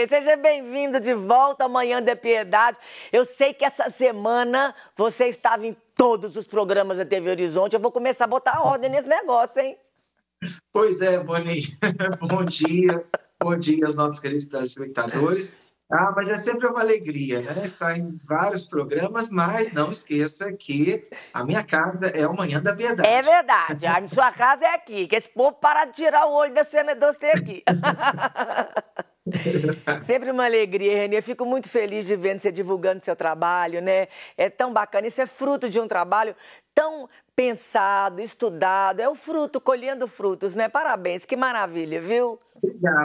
Renê, seja bem-vindo de volta ao Manhã da Piedade. Eu sei que essa semana você estava em todos os programas da TV Horizonte. Eu vou começar a botar ordem nesse negócio, hein? Pois é, Boninho. Bom dia aos nossos queridos telespectadores. Mas é sempre uma alegria, né? Estar em vários programas, mas não esqueça que a minha casa é o Manhã da É Piedade. verdade, a sua casa é aqui, que esse povo para de tirar o olho da cena de você aqui. Sempre uma alegria, Renê. Eu fico muito feliz de ver você divulgando seu trabalho, né? É tão bacana. Isso é fruto de um trabalho tão pensado, estudado. É o fruto, colhendo frutos, né? Parabéns, que maravilha, viu?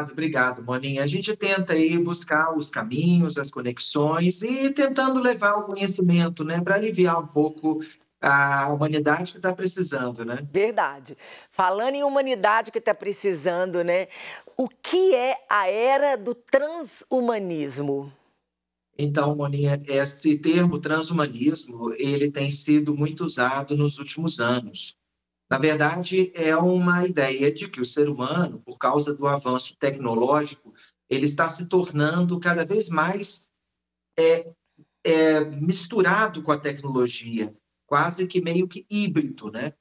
Obrigado, Boninho. A gente tenta aí buscar os caminhos, as conexões e tentando levar o conhecimento, né, para aliviar um pouco a humanidade que está precisando, né? Verdade. Falando em humanidade que está precisando, né? O que é a era do transhumanismo? Então, Moninha, esse termo transhumanismo, ele tem sido muito usado nos últimos anos. Na verdade, é uma ideia de que o ser humano, por causa do avanço tecnológico, ele está se tornando cada vez mais misturado com a tecnologia, quase que meio que híbrido, né?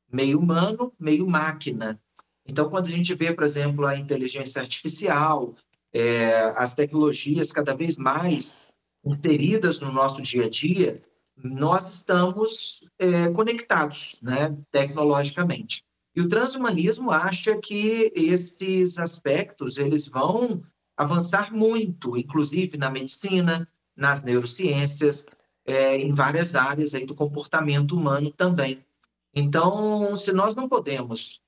Meio humano, meio máquina. Então, quando a gente vê, por exemplo, a inteligência artificial, as tecnologias cada vez mais inseridas no nosso dia a dia, nós estamos conectados, né, tecnologicamente. E o transhumanismo acha que esses aspectos eles vão avançar muito, inclusive na medicina, nas neurociências, em várias áreas aí do comportamento humano também. Então, se nós não podemos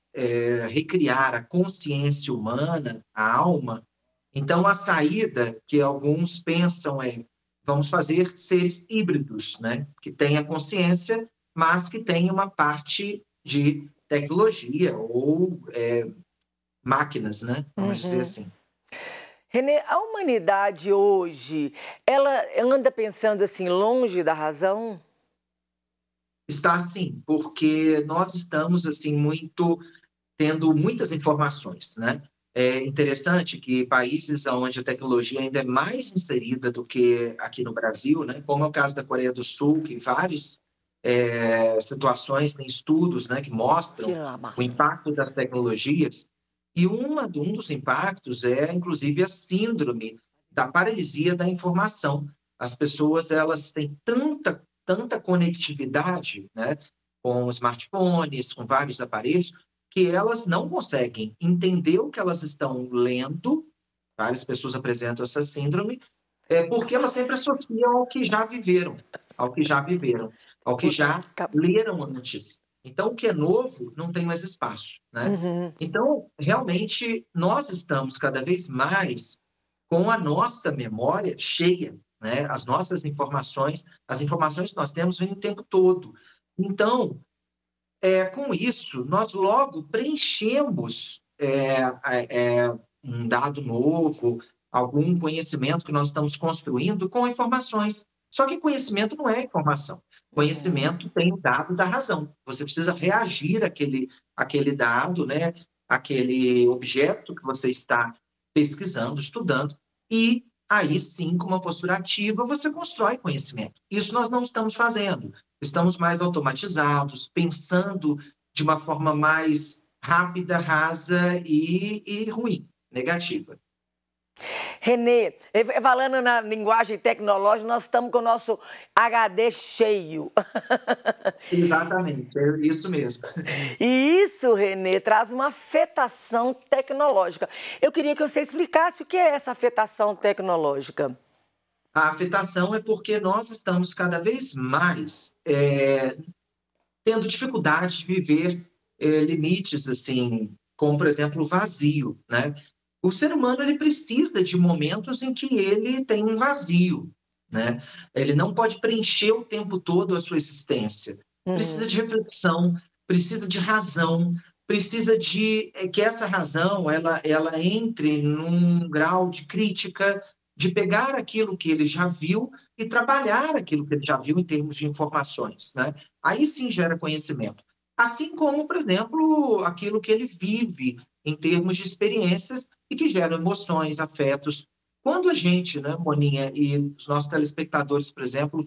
recriar a consciência humana, a alma, então a saída que alguns pensam é vamos fazer seres híbridos, né? Que tenha consciência, mas que tenha uma parte de tecnologia ou máquinas, né? Vamos dizer assim. Renê, a humanidade hoje, ela anda pensando assim, longe da razão? Está sim, porque nós estamos assim muito tendo muitas informações, né? É interessante que países onde a tecnologia ainda é mais inserida do que aqui no Brasil, né? Como é o caso da Coreia do Sul, que várias situações têm estudos, né, que mostram Tira lá a o máscara. impacto das tecnologias, e um dos impactos é, inclusive, a síndrome da paralisia da informação. As pessoas elas têm tanta conectividade, né, com smartphones, com vários aparelhos, que elas não conseguem entender o que elas estão lendo. Várias pessoas apresentam essa síndrome, porque elas sempre associam ao que já viveram, ao que já viveram, ao que Puta, já leram antes. Então, o que é novo não tem mais espaço, né? Uhum. Então, realmente, nós estamos cada vez mais com a nossa memória cheia, né? As informações que nós temos vêm o tempo todo. Então, com isso, nós logo preenchemos um dado novo, algum conhecimento que nós estamos construindo com informações. Só que conhecimento não é informação. Conhecimento tem o dado da razão. Você precisa reagir àquele dado, né? Aquele objeto que você está pesquisando, estudando, e aí sim, com uma postura ativa, você constrói conhecimento. Isso nós não estamos fazendo. Estamos mais automatizados, pensando de uma forma mais rápida, rasa e ruim, negativa. Renê, falando na linguagem tecnológica, nós estamos com o nosso HD cheio. Exatamente, é isso mesmo. E isso, Renê, traz uma afetação tecnológica. Eu queria que você explicasse o que é essa afetação tecnológica. A afetação é porque nós estamos cada vez mais tendo dificuldade de viver limites, assim, como, por exemplo, o vazio, né? O ser humano ele precisa de momentos em que ele tem um vazio, né? Ele não pode preencher o tempo todo a sua existência. Precisa de reflexão, precisa de razão, precisa de que essa razão ela entre num grau de crítica, de pegar aquilo que ele já viu e trabalhar aquilo que ele já viu em termos de informações, né? Aí sim gera conhecimento. Assim como, por exemplo, aquilo que ele vive em termos de experiências e que geram emoções, afetos. Quando a gente, né, Moninha, e os nossos telespectadores, por exemplo,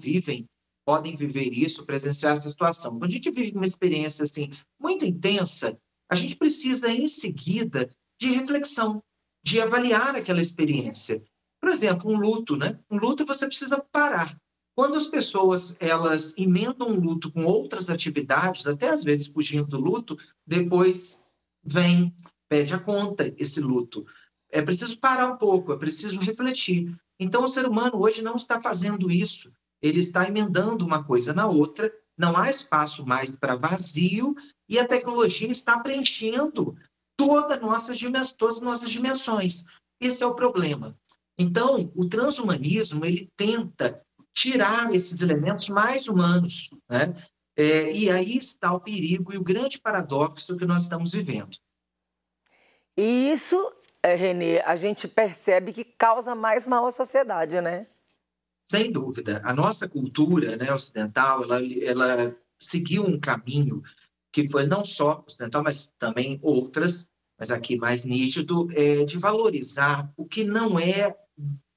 podem viver isso, presenciar essa situação. Quando a gente vive uma experiência assim muito intensa, a gente precisa em seguida de reflexão, de avaliar aquela experiência. Por exemplo, um luto, né? Um luto você precisa parar. Quando as pessoas elas emendam um luto com outras atividades, até às vezes fugindo do luto, depois vem, pede a conta esse luto. É preciso parar um pouco, é preciso refletir. Então, o ser humano hoje não está fazendo isso. Ele está emendando uma coisa na outra, não há espaço mais para vazio e a tecnologia está preenchendo todas as nossas dimensões. Esse é o problema. Então, o transhumanismo, ele tenta tirar esses elementos mais humanos, né? E aí está o perigo e o grande paradoxo que nós estamos vivendo. E isso, Renê, a gente percebe que causa mais mal à sociedade, né? Sem dúvida. A nossa cultura, né, ocidental, ela seguiu um caminho que foi não só ocidental, mas também outras, mas aqui mais nítido, de valorizar o que não é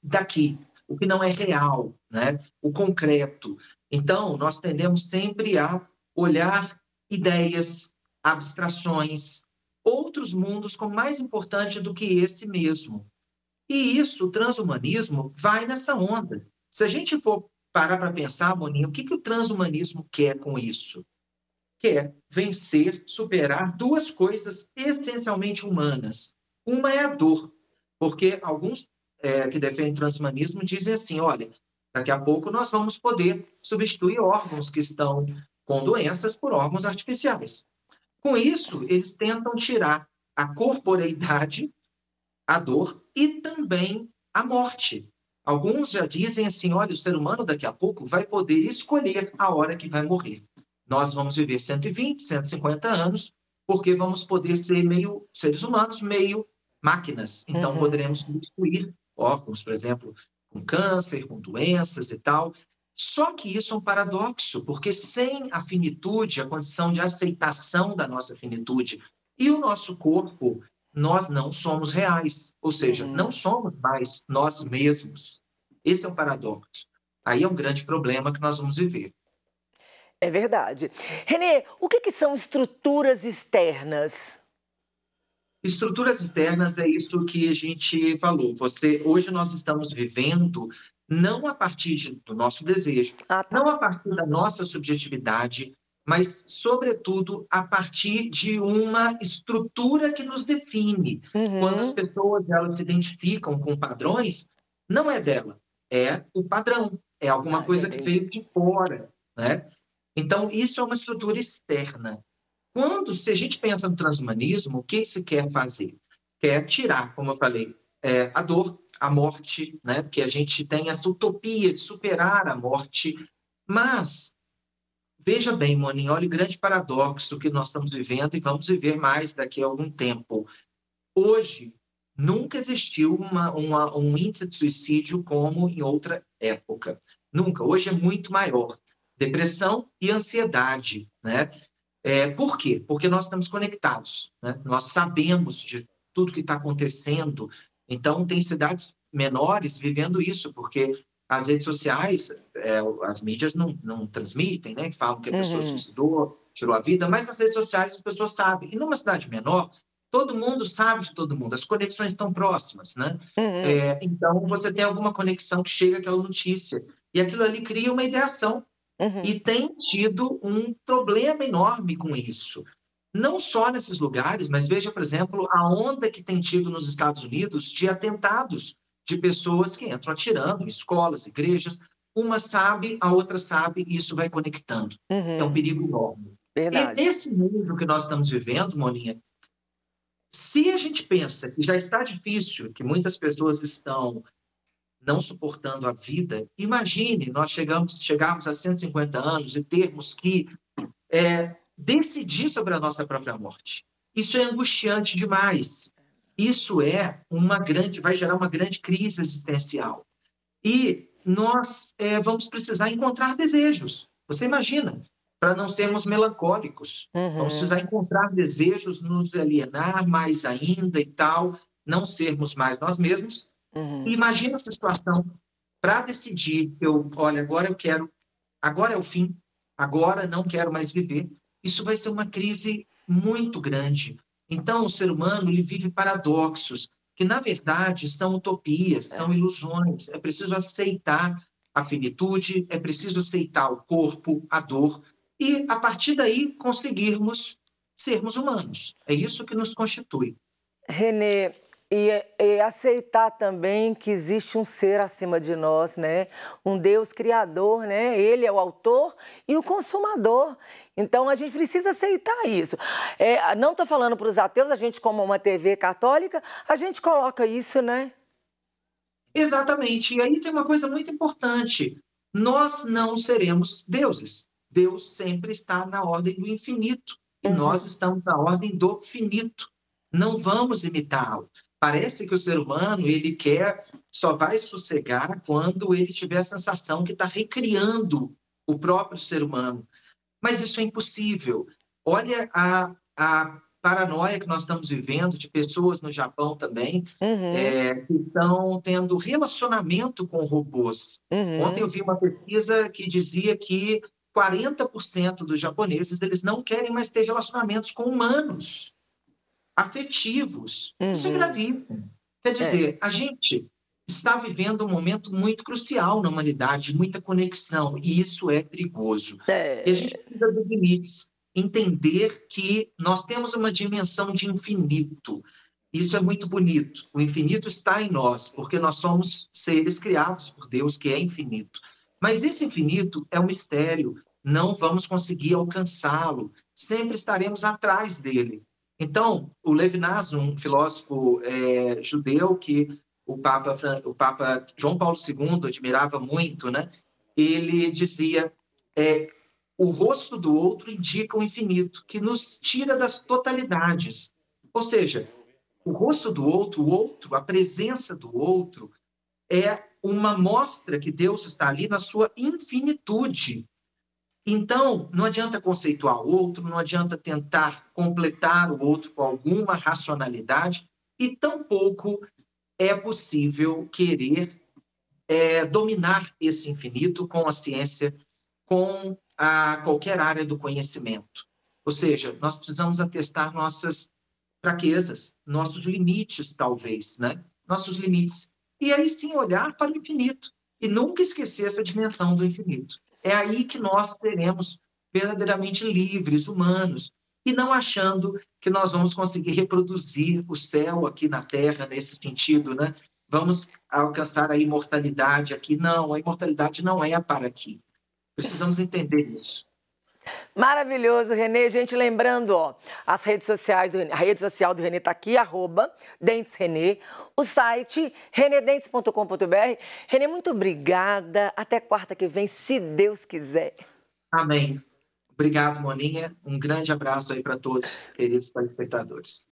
daqui, o que não é real, né? O concreto. Então, nós tendemos sempre a olhar ideias, abstrações, outros mundos como mais importante do que esse mesmo. E isso, o transhumanismo, vai nessa onda. Se a gente for parar para pensar, Boninho, o que, que o transhumanismo quer com isso? Quer vencer, superar duas coisas essencialmente humanas. Uma é a dor, porque alguns que defendem transhumanismo dizem assim, olha, daqui a pouco nós vamos poder substituir órgãos que estão com doenças por órgãos artificiais. Com isso, eles tentam tirar a corporeidade, a dor e também a morte. Alguns já dizem assim, olha, o ser humano daqui a pouco vai poder escolher a hora que vai morrer. Nós vamos viver 120, 150 anos, porque vamos poder ser meio seres humanos, meio máquinas. Então, poderemos substituir órgãos, por exemplo, com câncer, com doenças e tal. Só que isso é um paradoxo, porque sem a finitude, a condição de aceitação da nossa finitude e o nosso corpo, nós não somos reais, ou seja, não somos mais nós mesmos. Esse é o paradoxo. Aí é um grande problema que nós vamos viver. É verdade. Renê, o que são estruturas externas? Estruturas externas é isso que a gente falou. Hoje nós estamos vivendo não a partir do nosso desejo, não a partir da nossa subjetividade, mas, sobretudo, a partir de uma estrutura que nos define. Quando as pessoas elas se identificam com padrões, não é dela, é o padrão, é alguma coisa que veio de fora, né? Então, isso é uma estrutura externa. Se a gente pensa no transhumanismo, o que se quer fazer? Quer tirar, como eu falei, a dor, a morte, né? Porque a gente tem essa utopia de superar a morte. Mas, veja bem, Moninha, olha o grande paradoxo que nós estamos vivendo e vamos viver mais daqui a algum tempo. Hoje, nunca existiu um índice de suicídio como em outra época. Nunca. Hoje é muito maior. Depressão e ansiedade, né? Por quê? Porque nós estamos conectados, né? Nós sabemos de tudo que está acontecendo. Então, tem cidades menores vivendo isso, porque as redes sociais, as mídias não transmitem, né? Que falam que a pessoa se suicidou, tirou a vida, mas nas redes sociais as pessoas sabem. E numa cidade menor, todo mundo sabe de todo mundo, as conexões estão próximas, né? Então, você tem alguma conexão que chega aquela notícia. E aquilo ali cria uma ideação. E tem tido um problema enorme com isso. Não só nesses lugares, mas veja, por exemplo, a onda que tem tido nos Estados Unidos de atentados de pessoas que entram atirando em escolas, igrejas. Uma sabe, a outra sabe, e isso vai conectando. É um perigo enorme. Verdade. E nesse mundo que nós estamos vivendo, Moninha, se a gente pensa que já está difícil, que muitas pessoas estão não suportando a vida, imagine nós chegarmos a 150 anos e termos que decidir sobre a nossa própria morte. Isso é angustiante demais. Isso vai gerar uma grande crise existencial. E nós vamos precisar encontrar desejos. Você imagina, para não sermos melancólicos. Vamos precisar encontrar desejos, nos alienar mais ainda e tal, não sermos mais nós mesmos, E imagina essa situação para decidir, olha, agora eu quero, agora é o fim, agora não quero mais viver. Isso vai ser uma crise muito grande. Então, o ser humano ele vive paradoxos, que na verdade são utopias, são ilusões. É preciso aceitar a finitude, é preciso aceitar o corpo, a dor, e a partir daí conseguirmos sermos humanos. É isso que nos constitui. Renê, e aceitar também que existe um ser acima de nós, né? Um Deus criador, né? Ele é o autor e o consumador. Então a gente precisa aceitar isso. Não estou falando para os ateus, a gente, como uma TV católica, a gente coloca isso, né? Exatamente. E aí tem uma coisa muito importante. Nós não seremos deuses. Deus sempre está na ordem do infinito. E nós estamos na ordem do finito. Não vamos imitá-lo. Parece que o ser humano, ele só vai sossegar quando ele tiver a sensação que está recriando o próprio ser humano. Mas isso é impossível. Olha a paranoia que nós estamos vivendo de pessoas no Japão também, que estão tendo relacionamento com robôs. Ontem eu vi uma pesquisa que dizia que 40% dos japoneses eles não querem mais ter relacionamentos com humanos afetivos. Isso é gravíssimo. Quer dizer, a gente está vivendo um momento muito crucial na humanidade, muita conexão, e isso é perigoso. E a gente precisa dos limites, entender que nós temos uma dimensão de infinito. Isso é muito bonito. O infinito está em nós, porque nós somos seres criados por Deus, que é infinito. Mas esse infinito é um mistério, não vamos conseguir alcançá-lo, sempre estaremos atrás dele. Então, o Levinas, um filósofo judeu que o Papa João Paulo II admirava muito, né? Ele dizia: o rosto do outro indica o infinito, que nos tira das totalidades. Ou seja, o rosto do outro, o outro, a presença do outro, é uma mostra que Deus está ali na sua infinitude. Então, não adianta conceituar o outro, não adianta tentar completar o outro com alguma racionalidade, e tampouco é possível querer dominar esse infinito com a ciência, com qualquer área do conhecimento. Ou seja, nós precisamos atestar nossas fraquezas, nossos limites, talvez, né? Nossos limites. E aí sim olhar para o infinito e nunca esquecer essa dimensão do infinito. É aí que nós seremos verdadeiramente livres, humanos, e não achando que nós vamos conseguir reproduzir o céu aqui na Terra, nesse sentido, né? Vamos alcançar a imortalidade aqui. Não, a imortalidade não é para aqui. Precisamos entender isso. Maravilhoso, Renê. Gente, lembrando, ó, as redes sociais, a rede social do Renê está aqui, @DentesRenê, o site renedentes.com.br. Renê, muito obrigada. Até quarta que vem, se Deus quiser. Amém. Obrigado, Moninha. Um grande abraço aí para todos, queridos telespectadores.